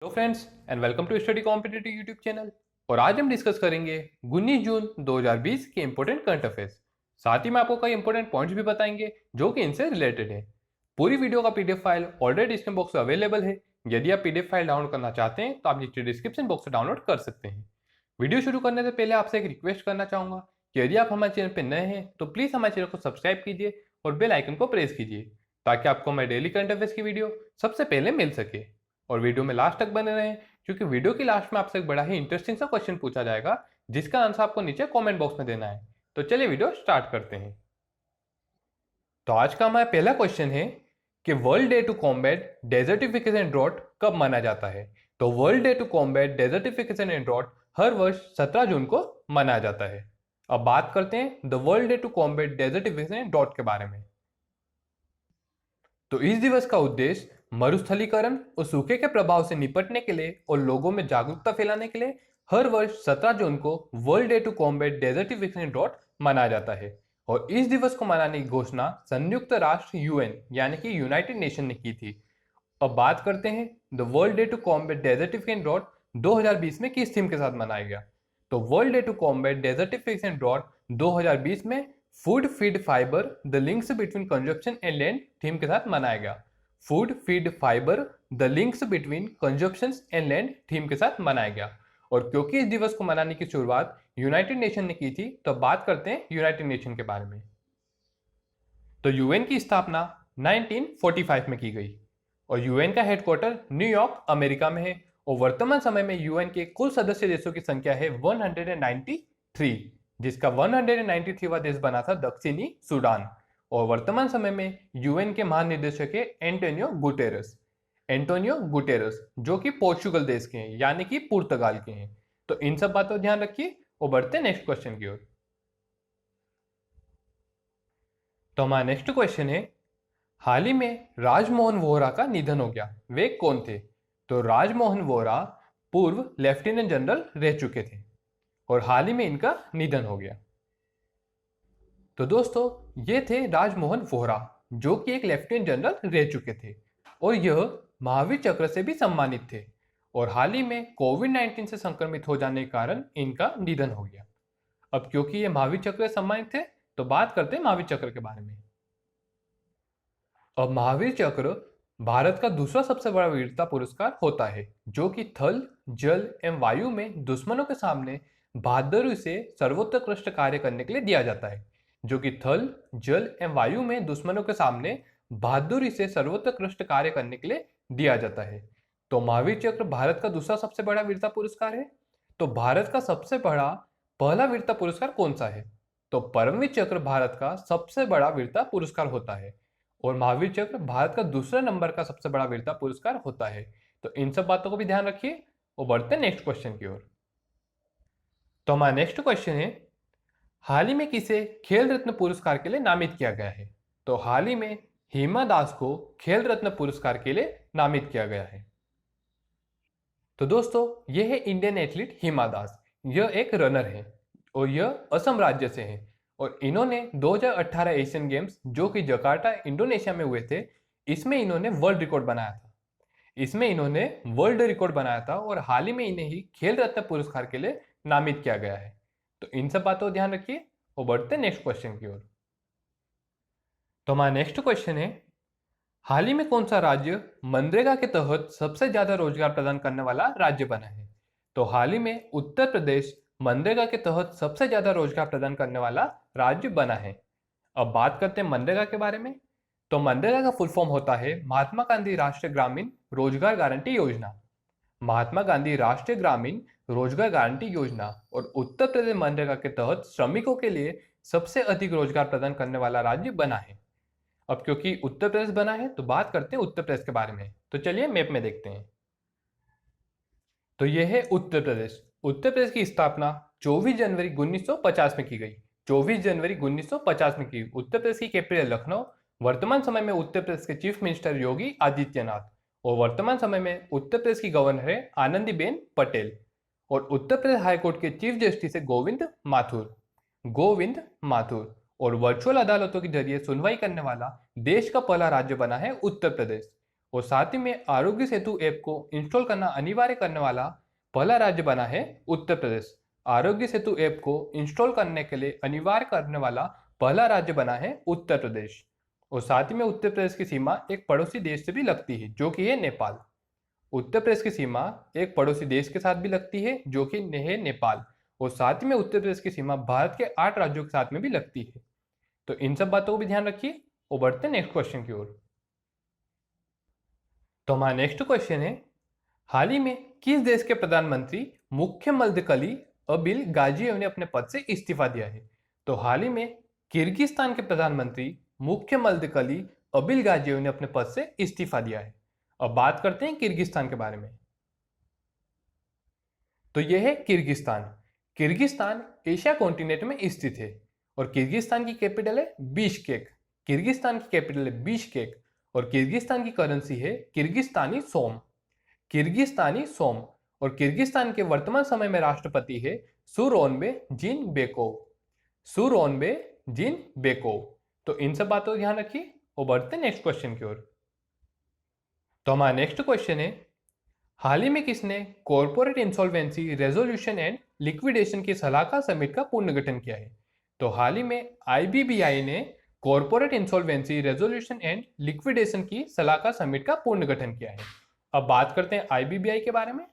Hello friends and welcome to study competitive YouTube channel. और आज हम डिस्कस करेंगे 19 जून 2020 के इंपॉर्टेंट करंट अफेयर्स। साथ ही में आपको कई इंपॉर्टेंट पॉइंट्स भी बताएंगे जो कि इनसे रिलेटेड है। पूरी वीडियो का PDF file already description box में अवेलेबल है। यदि आप पीडीएफ फाइल डाउनलोड करना चाहते हैं तो आप नीचे डिस्क्रिप्शन बॉक्स से डाउनलोड कर सकते हैं। वीडियो शुरू करने से पहले आपसे एक रिक्वेस्ट करना चाहूंगा कि यदि आप हमारे चैनल पर नए हैं तो प्लीज हमारे चैनल को सब्सक्राइब कीजिए और बेल आइकन को प्रेस कीजिए ताकि आपको हमारे डेली करंट अफेयर्स की वीडियो सबसे पहले मिल सके। और वीडियो में लास्ट तक बने रहें क्योंकि वीडियो की लास्ट में आपसे एक बड़ा ही इंटरेस्टिंग सा क्वेश्चन पूछा जाएगा जिसका आंसर आपको नीचे कमेंट बॉक्स में देना है। तो चलिए वीडियो स्टार्ट करते हैं। तो आज का हमारा पहला क्वेश्चन है कि world day to combat desertification and drought कब मनाया जाता है। तो world day to combat desertification and drought हर वर्ष 17 जून को मनाया जाता है। अब बात करते हैं the world day to combat desertification and drought के बारे में। तो इस दिवस का उद्देश्य मरुस्थलीकरण और सूखे के प्रभाव से निपटने के लिए और लोगों में जागरूकता फैलाने के लिए हर वर्ष 17 जून को world day to combat desertification drought मनाया जाता है। और इस दिवस को मनाने की घोषणा संयुक्त राष्ट्र यूएन यानी कि यूनाइटेड नेशन ने की थी। अब बात करते हैं the world day to combat desertification drought 2020 में किस थीम के साथ मनाया गया। तो world day to combat desertification drought 2020 में food feed fibre the links between consumption and land theme के साथ मनाया गया। Food feed fibre the links between consumption and land theme के साथ मनाया गया। और क्योंकि इस दिवस को मनाने की शुरुआत यूनाइटेड नेशन ने की थी तो बात करते हैं यूनाइटेड नेशन के बारे में। तो यूएन की स्थापना 1945 में की गई और यूएन का हेडक्वार्टर न्यूयॉर्क अमेरिका में है। और वर्तमान समय में यूएन के कुल सदस्य देशों की संख्या है 193, जिसका 193वां देश बना था दक्षिणी सूडान। और वर्तमान समय में यूएन के महानिदेशक है एंटोनियो गुटेरस जो कि पोर्चुगल देश के हैं यानी कि पुर्तगाल के हैं। तो इन सब बातों ध्यान रखिए और बढ़ते हैं नेक्स्ट क्वेश्चन की ओर। तो हमारा नेक्स्ट क्वेश्चन है हाल ही में राजमोहन वोहरा का निधन हो गया, वे कौन थे। तो राजमोहन वोहरा पूर्व लेफ्टिनेंट जनरल रह चुके थे और हाल ही में इनका निधन हो गया। तो दोस्तों ये थे राजमोहन वोहरा जो कि एक लेफ्टिनेंट जनरल रह चुके थे और यह महावीर चक्र से भी सम्मानित थे। और हाल ही में कोविड-19 से संक्रमित हो जाने के कारण इनका निधन हो गया। अब क्योंकि ये महावीर चक्र से सम्मानित थे तो बात करते हैं महावीर चक्र के बारे में। अब महावीर चक्र भारत का दूसरा सबसे बड़ा वीरता पुरस्कार होता है जो कि थल जल एवं वायु में दुश्मनों के सामने बहादुरी से सर्वोत्कृष्ट कार्य करने के लिए दिया जाता है। जो कि थल जल एवं वायु में दुश्मनों के सामने बहादुरी से सर्वोत्कृष्ट कार्य करने के लिए दिया जाता है। तो महावीर चक्र भारत का दूसरा सबसे बड़ा वीरता पुरस्कार है। तो भारत का सबसे बड़ा पहला वीरता पुरस्कार कौन सा है। तो परमवीर चक्र भारत का सबसे बड़ा वीरता पुरस्कार होता है और महावीर चक्र भारत का दूसरा नंबर का सबसे बड़ा वीरता पुरस्कार होता है। तो इन सब बातों को भी ध्यान रखिए और बढ़ते हैं नेक्स्ट क्वेश्चन की ओर। तो हमारा नेक्स्ट क्वेश्चन है हाल ही में किसे खेल रत्न पुरस्कार के लिए नामित किया गया है। तो हाल ही में हिमा दास को खेल रत्न पुरस्कार के लिए नामित किया गया है। तो दोस्तों यह है इंडियन एथलीट हिमा दास। यह एक रनर है और यह असम राज्य से है और इन्होंने 2018 एशियन गेम्स जो कि जकार्ता इंडोनेशिया में हुए थे इसमें इन्होंने वर्ल्ड रिकॉर्ड बनाया था। और हाल ही में इन्हें ही खेल रत्न पुरस्कार के लिए नामित किया गया है। तो इन सब बातों को ध्यान रखिए और बढ़ते हैं नेक्स्ट क्वेश्चन की ओर। तो हमारा नेक्स्ट क्वेश्चन है हाल ही में कौन सा राज्य मनरेगा के तहत सबसे ज्यादा रोजगार प्रदान करने वाला राज्य बना है। तो हाल ही में उत्तर प्रदेश मनरेगा के तहत सबसे ज्यादा रोजगार प्रदान करने वाला राज्य बना है। अब बात करते हैं मनरेगा के बारे में। तो मनरेगा का फुल फॉर्म होता है महात्मा गांधी राष्ट्रीय ग्रामीण रोजगार गारंटी योजना। महात्मा गांधी राष्ट्रीय ग्रामीण रोजगार गारंटी योजना और उत्तर प्रदेश मनरेगा के तहत श्रमिकों के लिए सबसे अधिक रोजगार प्रदान करने वाला राज्य बना है। अब क्योंकि उत्तर प्रदेश बना है तो बात करते हैं उत्तर प्रदेश के बारे में। तो चलिए मैप में देखते हैं। तो यह है उत्तर प्रदेश। उत्तर प्रदेश की स्थापना 24 जनवरी 1950 में की गई। 24 जनवरी 1950 में की। उत्तर प्रदेश की कैपिटल लखनऊ। वर्तमान समय में उत्तर प्रदेश के चीफ मिनिस्टर योगी आदित्यनाथ और वर्तमान समय में उत्तर प्रदेश की गवर्नर है आनंदीबेन पटेल और उत्तर प्रदेश हाईकोर्ट के चीफ जस्टिस है गोविंद माथुर और वर्चुअल अदालतों के जरिए सुनवाई करने वाला देश का पहला राज्य बना है उत्तर प्रदेश। और साथ ही में आरोग्य सेतु ऐप को इंस्टॉल करना अनिवार्य करने वाला पहला राज्य बना है उत्तर प्रदेश। आरोग्य सेतु ऐप को इंस्टॉल करने के लिए अनिवार्य करने वाला पहला राज्य बना है उत्तर प्रदेश। और साथ ही में उत्तर प्रदेश की सीमा एक पड़ोसी देश से भी लगती है जो कि है नेपाल। उत्तर प्रदेश की सीमा एक पड़ोसी देश के साथ भी लगती है जो कि है नेपाल। और साथ ही में उत्तर प्रदेश की सीमा भारत के 8 राज्यों के साथ में भी लगती है। तो इन सब बातों को भी ध्यान रखिए और बढ़ते हैं नेक्स्ट क्वेश्चन की ओर। तो हमारा नेक्स्ट क्वेश्चन है, हाल ही में किस देश के प्रधानमंत्री मुख्य मल्दकली अबिल गाजिएव ने अपने पद से इस्तीफा दिया है? तो हाल ही में किर्गिस्तान के प्रधानमंत्री मुख्य मल्दकली अबिल गाजिएव ने अपने पद से इस्तीफा दिया है। अब बात करते हैं किर्गिस्तान के बारे में। तो यह है किर्गिस्तान। किर्गिस्तान एशिया कॉन्टिनेंट में स्थित है और किर्गिस्तान की कैपिटल है बिश्केक। किर्गिस्तान की कैपिटल है बिश्केक और किर्गिस्तान की करेंसी है किर्गिस्तानी सोम। Kyrgyzstani som. और किर्गिस्तान के वर्तमान समय में राष्ट्रपति है सूरोनबे जीनबेकोव। Sooronbay Jeenbekov. तो इन सब बातों का ध्यान रखिए और बढ़ते हैं नेक्स्ट क्वेश्चन की ओर। तो हमारा नेक्स्ट क्वेश्चन है, हाल ही में किसने corporate insolvency resolution and liquidation की सलाहकार समिति का पुनर्गठन किया है? तो हाल ही में आईबीबीआई ने corporate insolvency resolution and liquidation की सलाहकार समिति का पुनर्गठन किया है। अब बात करते हैं आईबीबीआई के बारे में।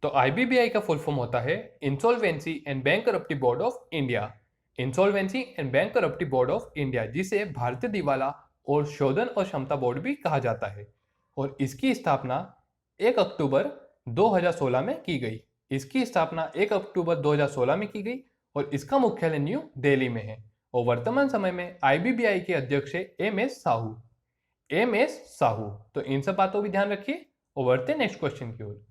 तो आईबीबीआई का फुल फॉर्म होता है insolvency and bankruptcy board of India. Insolvency and bankruptcy board of India, जिसे भारतीय दिवाला और शोधन और क्षमता बोर्ड भी कहा जाता है। और इसकी स्थापना 1 अक्टूबर 2016 में की गई। इसकी स्थापना 1 अक्टूबर 2016 में की गई और इसका मुख्यालय न्यू दिल्ली में है। और वर्तमान समय में आईबीबीआई के अध्यक्ष है एमएस साहू। एमएस साहू। तो इन सब बातों भी ध्यान रखिए और बढ़ते हैं नेक्स्ट क्वेश्चन की ओर।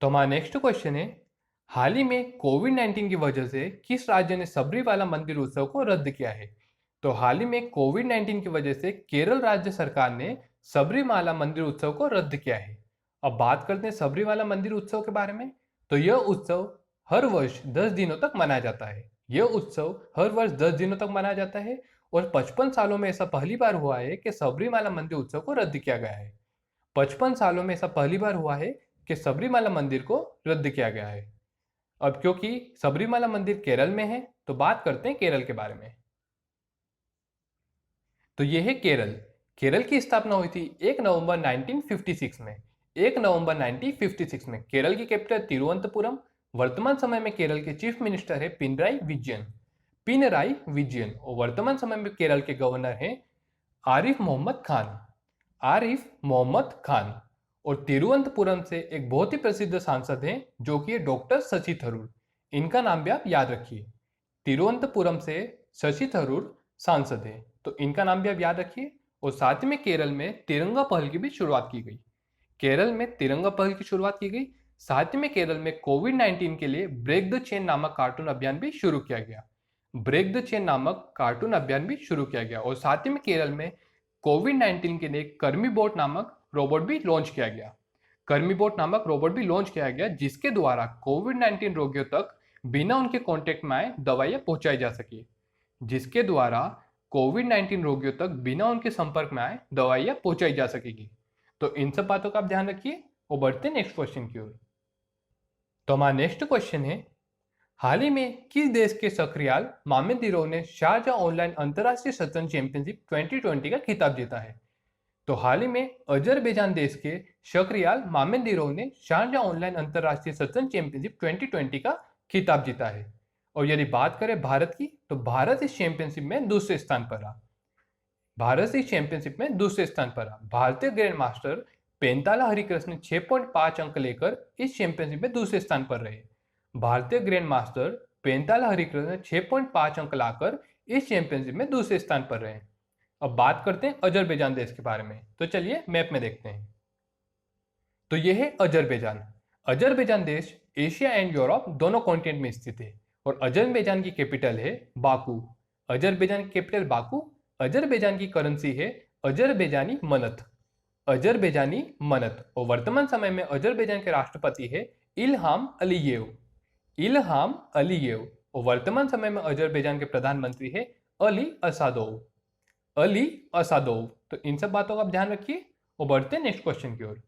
तो हमारा नेक्स्ट क्वेश्चन है, हाल ही में कोविड-19 की वजह से किस राज्य ने सबरीमाला मंदिर उत्सव को रद्द किया है? तो हाल ही में कोविड-19 की वजह से केरल राज्य सरकार ने सबरीमाला मंदिर उत्सव को रद्द किया है। अब बात करते हैं सबरीमाला मंदिर उत्सव के बारे में। तो यह उत्सव हर वर्ष 10 दिनों तक मनाया जाता है। यह उत्सव हर वर्ष 10 दिनों तक मनाया जाता है और 55 सालों में ऐसा पहली बार हुआ है कि सबरीमाला मंदिर उत्सव को रद्द किया गया है। 55 सालों में ऐसा पहली बार हुआ है कि सबरीमाला मंदिर को रद्द किया गया है। अब क्योंकि सबरीमाला मंदिर केरल में है तो बात करते हैं केरल के बारे में। तो यह है केरल। केरल की स्थापना हुई थी 1 नवंबर 1956 में। 1 नवंबर 1956 में। केरल की कैपिटल तिरुवनंतपुरम। वर्तमान समय में केरल के चीफ मिनिस्टर है पिनराई विजयन। पिनराई विजयन। और वर्तमान समय में केरल के गवर्नर हैं आरिफ मोहम्मद खान। आरिफ मोहम्मद खान। और तिरुवनंतपुरम से एक बहुत ही प्रसिद्ध सांसद हैं जो कि डॉक्टर शशि थरूर। इनका नाम भी आप याद रखिए। तिरुवनंतपुरम से शशि थरूर सांसद हैं, तो इनका नाम भी आप याद रखिए। और साथ ही में केरल में तिरंगा पहल की भी शुरुआत की गई। केरल में तिरंगा पहल की शुरुआत की गई। साथ ही में केरल में कोविड-19 के लिए ब्रेक द चेन नामक कार्टून अभियान भी शुरू किया गया। ब्रेक द चेन नामक कार्टून अभियान भी शुरू किया गया। और साथ ही में केरल में कोविड-19 के लिए कर्मी बोट नामक रोबोट भी लॉन्च किया गया। कर्मी बोट नामक रोबोट भी लॉन्च किया गया जिसके द्वारा कोविड-19 रोगियों तक बिना उनके कॉन्टेक्ट में आए दवाइयां पहुंचाई जा सके। जिसके द्वारा कोविड-19 रोगियों तक बिना उनके संपर्क में आए दवाइयां पहुंचाई जा सकेगी। तो इन सब बातों का आप ध्यान रखिए और बढ़ते हैं नेक्स्ट क्वेश्चन की ओर। तो हमारा नेक्स्ट क्वेश्चन है, हाल ही में किस देश के शखरियाल मामेदीरोव ने शारजाह ऑनलाइन अंतरराष्ट्रीय शतरंज चैंपियनशिप 2020 का खिताब जीता है? तो हाल ही में अजरबैजान देश के शखरियाल मामेदीरोव ने शारजाह ऑनलाइन अंतरराष्ट्रीय शतरंज चैंपियनशिप 2020 का खिताब जीता है। और यदि बात करें भारत की, तो भारत इस चैंपियनशिप में दूसरे स्थान पर रहा। भारत इस चैंपियनशिप में दूसरे स्थान पर रहा। भारतीय ग्रैंड मास्टर पेंताला हरिकृष्ण 6.5 अंक लेकर इस चैंपियनशिप में दूसरे स्थान पर रहे। भारतीय ग्रैंड मास्टर पेंताला हरिकृष्ण 6.5 अंक लाकर इस चैंपियनशिप में दूसरे स्थान पर रहे। अब बात करते हैं अजरबैजान देश के बारे में। तो चलिए मैप में देखते हैं। तो यह है अजरबैजान। अजरबैजान देश एशिया एंड यूरोप दोनों कॉन्टिनेंट में स्थित है और अजरबैजान की कैपिटल है बाकू। अजरबैजान की कैपिटल बाकू। अजरबैजान की करेंसी है अजरबैजानी मनत। अजरबैजानी मनत। और वर्तमान समय में अजरबैजान के राष्ट्रपति है इल्हाम अलीयेव। Ilham Aliyev. और वर्तमान समय में अजरबैजान के प्रधानमंत्री है अली असादोव। अली असादोव। तो इन सब बातों का आप ध्यान रखिए और बढ़ते हैं नेक्स्ट क्वेश्चन की ओर।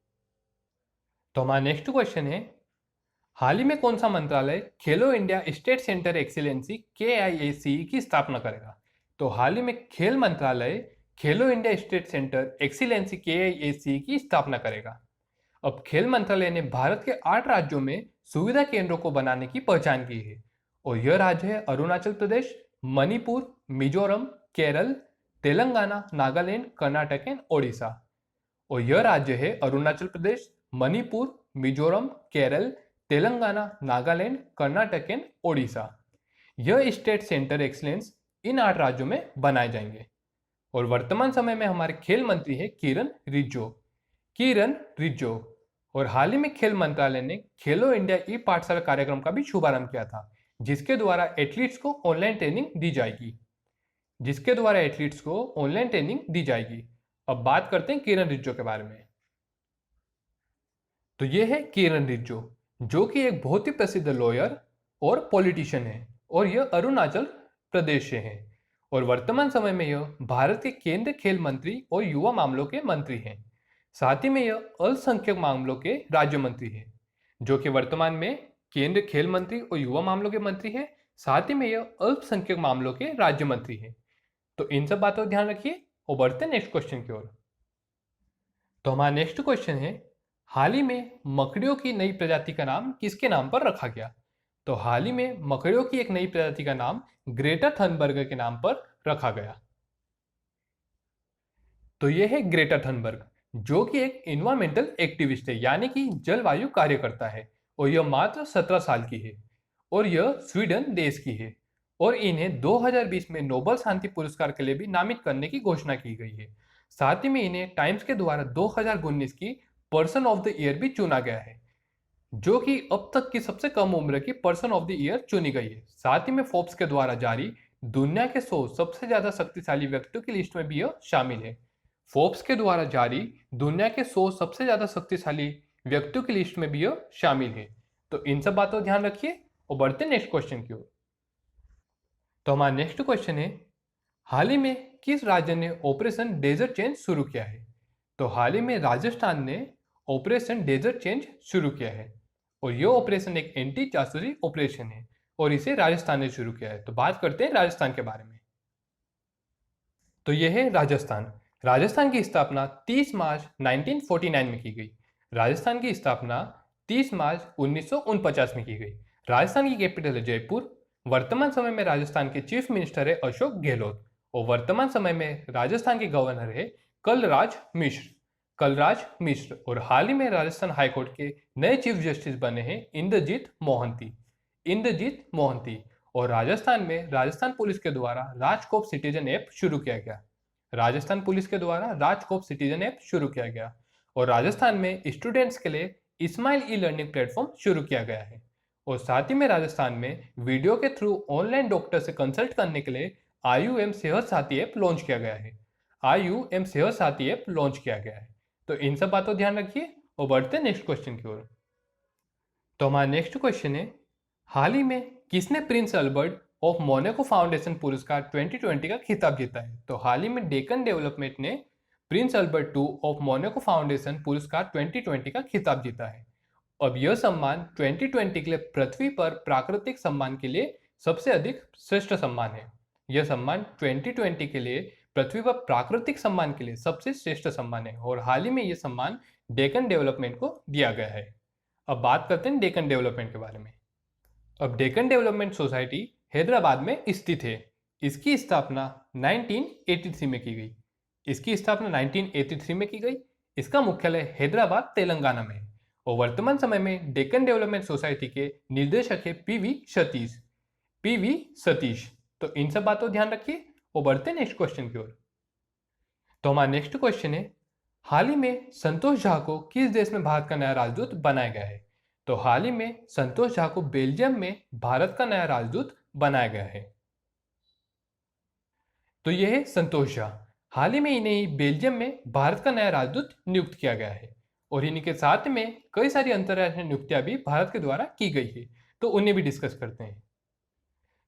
तो हमारा नेक्स्ट क्वेश्चन है, हाल ही में कौन सा मंत्रालय खेलो India state centre excellency KIACE की स्थापना करेगा? तो हाल ही में खेल मंत्रालय खेलो India state centre excellency KIACE की स्थापना करेगा। अब खेल मंत्रालय ने भारत के 8 राज्यों में सुविधा केंद्रों को बनाने की पहचान की है और यह राज्य है अरुणाचल प्रदेश, मणिपुर, मिजोरम, केरल, तेलंगाना, नागालैंड, कर्नाटक एंड ओडिशा। और यह राज्य है अरुणाचल प्रदेश, मणिपुर, मिजोरम, केरल, तेलंगाना, नागालैंड, कर्नाटक एंड ओडिशा। यह स्टेट सेंटर एक्सीलेंस इन 8 राज्यों में बनाए जाएंगे। और वर्तमान समय में हमारे खेल मंत्री है किरण रिजिजू। और हाल ही में खेल मंत्रालय ने खेलो इंडिया ई पाठशाला कार्यक्रम का भी शुभारंभ किया था, जिसके द्वारा एथलीट्स को ऑनलाइन ट्रेनिंग दी जाएगी। अब बात करते हैं किरण रिजिजू के बारे में। तो ये है किरण रिजिजू, जो कि एक बहुत ही प्रसिद्ध लॉयर और पॉलिटिशियन है और यह अरुणाचल प्रदेश से है। और वर्तमान समय में यह भारत के केंद्रीय खेल मंत्री और युवा मामलों के मंत्री हैं। साथ ही में यह अल्पसंख्यक मामलों के राज्य मंत्री है, जो कि वर्तमान में केंद्रीय खेल मंत्री और युवा मामलों के मंत्री है। साथ ही में यह अल्पसंख्यक मामलों के राज्य मंत्री है। तो इन सब बातों का ध्यान रखिए और बढ़ते हैं नेक्स्ट क्वेश्चन की ओर। तो हमारा नेक्स्ट क्वेश्चन है, हाल ही में मकड़ियों की नई प्रजाति का नाम किसके नाम पर रखा गया? तो हाल ही में मकड़ियों की एक नई प्रजाति का नाम ग्रेटा थनबर्ग के नाम पर रखा गया। तो यह है ग्रेटा थनबर्ग, जो कि एक इन्वायरमेंटल एक्टिविस्ट है, यानी कि जलवायु कार्यकर्ता है और यह मात्र 17 साल की है और यह स्वीडन देश की है। और इन्हें 2020 में नोबेल शांति पुरस्कार के लिए भी नामित करने की घोषणा की गई है। साथ ही में इन्हें टाइम्स के द्वारा 2019 की पर्सन ऑफ द ईयर भी चुना गया है, जो कि अब तक की सबसे कम उम्र की पर्सन ऑफ द ईयर चुनी गई है। साथ ही में फोर्ब्स के द्वारा जारी दुनिया के 100 सबसे ज्यादा शक्तिशाली व्यक्तियों की लिस्ट में भी यह शामिल है। फोर्ब्स के द्वारा जारी दुनिया के 100 सबसे ज्यादा शक्तिशाली व्यक्तियों की लिस्ट में भी यह शामिल है। तो इन सब बातों का ध्यान रखिए और बढ़ते नेक्स्ट क्वेश्चन की ओर। तो हमारा नेक्स्ट क्वेश्चन है, हाल ही में किस राज्य ने ऑपरेशन डेजर्ट चेंज शुरू किया है? तो हाल ही में राजस्थान ने ऑपरेशन डेजर्ट चेंज शुरू किया है और यह ऑपरेशन एक एंटी जासूसी ऑपरेशन है और इसे राजस्थान ने शुरू किया है। तो बात करते हैं राजस्थान के बारे में। तो यह है राजस्थान की स्थापना 30 मार्च 1949 में की गई। राजस्थान की स्थापना 30 मार्च 1949 में की गई। राजस्थान की कैपिटल है जयपुर। वर्तमान समय में राजस्थान के चीफ मिनिस्टर है अशोक गहलोत और वर्तमान समय में राजस्थान के गवर्नर है कलराज मिश्र। और हाल ही में राजस्थान हाईकोर्ट के नए चीफ जस्टिस बने हैं इंद्रजीत मोहंती। और राजस्थान में राजस्थान पुलिस के द्वारा राजकोप सिटीजन ऐप शुरू किया गया। और राजस्थान में स्टूडेंट्स के लिए स्माइल ई लर्निंग प्लेटफॉर्म शुरू किया गया है। और साथ ही में राजस्थान में वीडियो के थ्रू ऑनलाइन डॉक्टर से कंसल्ट करने के लिए आयुएम सेहत साथी ऐप लॉन्च किया गया है। तो इन सब बातों ध्यान रखिए और बढ़ते हैं नेक्स्ट क्वेश्चन की ओर। तो हमारा नेक्स्ट क्वेश्चन है, हाल ही में किसने Prince Albert of Monaco foundation पुरस्कार 2020 का खिताब जीता है? तो हाल ही में डेक्कन डेवलपमेंट ने Prince Albert II of Monaco foundation पुरस्कार 2020 का खिताब जीता है। अब यह सम्मान 2020 के लिए पृथ्वी पर प्राकृतिक सम्मान के लिए सबसे अधिक श्रेष्ठ सम्मान है। यह सम्मान 2020 के लिए पृथ्वी पर प्राकृतिक सम्मान के लिए सबसे श्रेष्ठ सम्मान है और हाल ही में यह सम्मान डेक्कन डेवलपमेंट को दिया गया है। अब बात करते हैं डेक्कन डेवलपमेंट के बारे में। अब डेक्कन डेवलपमेंट सोसाइटी हैदराबाद में स्थित है। इसकी स्थापना 1983 में की गई। इसका मुख्यालय हैदराबाद तेलंगाना में है और वर्तमान समय में डेक्कन डेवलपमेंट सोसाइटी के निर्देशक है पीवी सतीश। तो इन सब बातों ध्यान रखिए और बढ़ते हैं नेक्स्ट क्वेश्चन की ओर। तो हमारा नेक्स्ट क्वेश्चन है, हाल ही में संतोष झा को किस देश में भारत का नया राजदूत बनाया गया है? तो हाल ही में संतोष झा को बेल्जियम में भारत का नया राजदूत बनाया गया है। तो यह है संतोष झा। हाल ही में इन्हें बेल्जियम में भारत का नया राजदूत नियुक्त किया गया है और इन्हीं के साथ में कई सारी अंतर्राष्ट्रीय नियुक्तियां भी भारत के द्वारा की गई है, तो उन्हें भी डिस्कस करते हैं।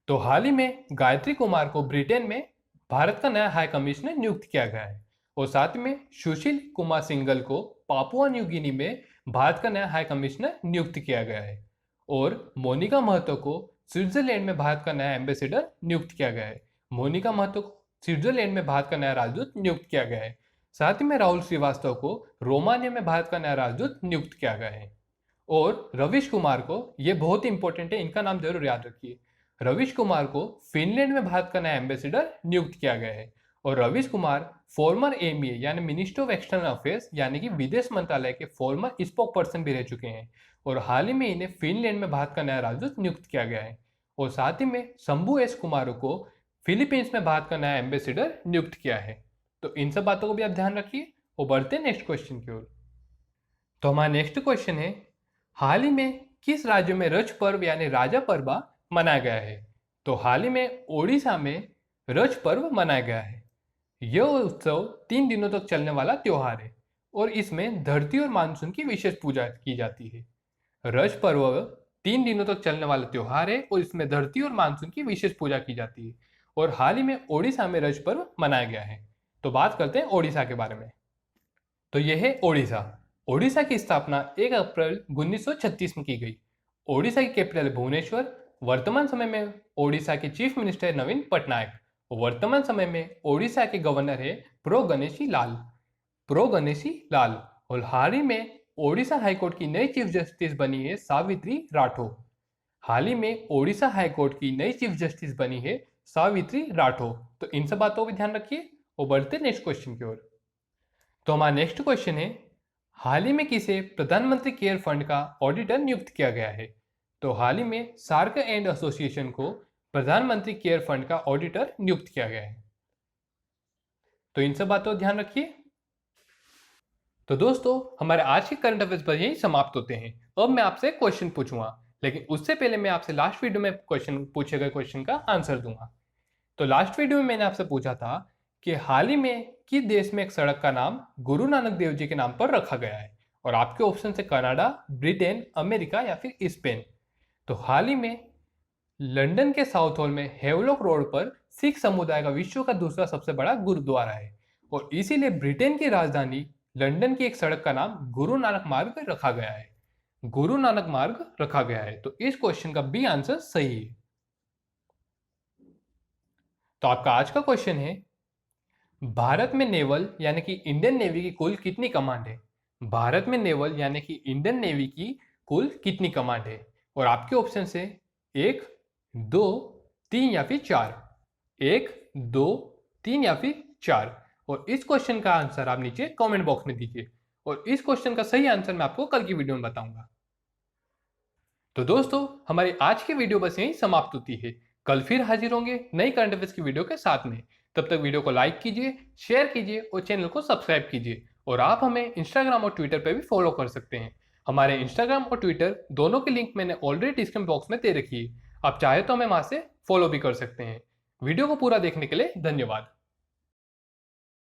तो हाल ही में गायत्री कुमार को ब्रिटेन में भारत का नया हाई कमिश्नर नियुक्त किया गया है और साथ में सुशील कुमार सिंघल को पापुआ न्यू गिनी में भारत का नया हाई कमिश्नर नियुक्त किया गया है। और मोनिका महतो को स्विट्जरलैंड में भारत का नया एम्बेसडर नियुक्त किया गया है। मोनिका महतो को स्विट्जरलैंड में भारत का नया राजदूत नियुक्त किया गया है। साथ ही में राहुल श्रीवास्तव को रोमानिया में भारत का नया राजदूत नियुक्त किया गया है। और रवीश कुमार को, ये बहुत ही इंपॉर्टेंट है, इनका नाम जरूर याद रखिए, रवीश कुमार को फिनलैंड में भारत का नया एम्बेसडर नियुक्त किया गया है। और रवीश कुमार फॉर्मर एमईए यानी मिनिस्टर ऑफ एक्सटर्नल अफेयर्स यानी कि विदेश मंत्रालय के फॉर्मर स्पोक पर्सन भी रह चुके हैं। और हाल ही में इन्हें फिनलैंड में भारत का नया राजदूत नियुक्त किया गया है। और साथ ही में शंभू एस कुमार को फिलीपींस में भारत का नया एम्बेसडर नियुक्त किया है। तो इन सब बातों को भी आप ध्यान रखिए और बढ़ते नेक्स्ट क्वेश्चन की ओर। तो हमारा नेक्स्ट क्वेश्चन है, हाल ही में किस राज्य में रज पर्व यानी राजा परबा मनाया गया है? तो हाल ही में ओडिशा में रज पर्व मनाया गया है। यह उत्सव 3 दिनों तक चलने वाला त्योहार है और इसमें धरती और मानसून की विशेष पूजा की जाती है। रज पर्व 3 दिनों तक चलने वाला त्योहार है और इसमें धरती और मानसून की विशेष पूजा की जाती है। और हाल ही में ओडिशा में रज पर्व मनाया गया है। तो बात करते हैं ओडिशा के बारे में। तो यह है ओडिशा। ओडिशा की स्थापना 1 अप्रैल 1936 में की गई। ओडिशा की कैपिटल भुवनेश्वर। वर्तमान समय में ओडिशा के चीफ मिनिस्टर है नवीन पटनायक। वर्तमान समय में ओडिशा के गवर्नर है प्रो गणेशी लाल। और हाल ही में ओडिशा हाईकोर्ट की नई चीफ जस्टिस बनी है सावित्री राठौर। हाल ही में ओडिशा हाईकोर्ट की नई चीफ जस्टिस बनी है सावित्री राठौर। तो इन सब बातों पर ध्यान रखिए और बढ़ते नेक्स्ट क्वेश्चन की ओर। तो हमारा नेक्स्ट क्वेश्चन है, हाल ही में किसे प्रधानमंत्री केयर फंड का ऑडिटर नियुक्त किया गया है? तो हाल ही में सार्क एंड एसोसिएशन को प्रधानमंत्री केयर फंड का ऑडिटर नियुक्त किया गया है। तो इन सब बातों ध्यान रखिए। तो दोस्तों, हमारे आज के करंट अफेयर्स पर यही समाप्त होते हैं। अब मैं आपसे क्वेश्चन पूछूंगा, लेकिन उससे पहले मैं आपसे लास्ट वीडियो में पूछे गए क्वेश्चन का आंसर दूंगा। तो लास्ट वीडियो में मैंने आपसे पूछा था कि हाल ही में किस देश में एक सड़क का नाम गुरु नानक देव जी के नाम पर रखा गया है? और आपके ऑप्शन है कनाडा, ब्रिटेन, अमेरिका या फिर स्पेन। तो हाल ही में लंदन के साउथ हॉल में हेवलॉक रोड पर सिख समुदाय का विश्व का दूसरा सबसे बड़ा गुरुद्वारा है। और इसीलिए ब्रिटेन की राजधानी लंदन की एक सड़क का नाम गुरु नानक मार्ग रखा गया है। गुरु नानक मार्ग रखा गया है। तो इस क्वेश्चन का बी आंसर सही है। तो आपका आज का क्वेश्चन है, भारत में नेवल यानी कि इंडियन नेवी की कुल कितनी कमांड है? भारत में नेवल यानी कि इंडियन नेवी की कुल कितनी कमांड है? और आपके ऑप्शन है 1, 2, 3 या फिर 4। 1, 2, 3 या फिर 4। और इस क्वेश्चन का आंसर आप नीचे कमेंट बॉक्स में दीजिए और इस क्वेश्चन का सही आंसर मैं आपको कल की वीडियो में बताऊंगा। तो दोस्तों, हमारी आज की वीडियो बस यहीं समाप्त होती है। कल फिर हाजिर होंगे नई करंट अफेयर्स की वीडियो के साथ में। तब तक वीडियो को लाइक कीजिए, शेयर कीजिए और चैनल को सब्सक्राइब कीजिए। और आप हमें इंस्टाग्राम और ट्विटर पर भी फॉलो कर सकते हैं। हमारे इंस्टाग्राम और ट्विटर दोनों की लिंक मैंने ऑलरेडी डिस्क्रिप्शन बॉक्स में दे रखी है। आप चाहे तो हमें वहां से फॉलो भी कर सकते हैं। वीडियो को पूरा देखने के लिए धन्यवाद।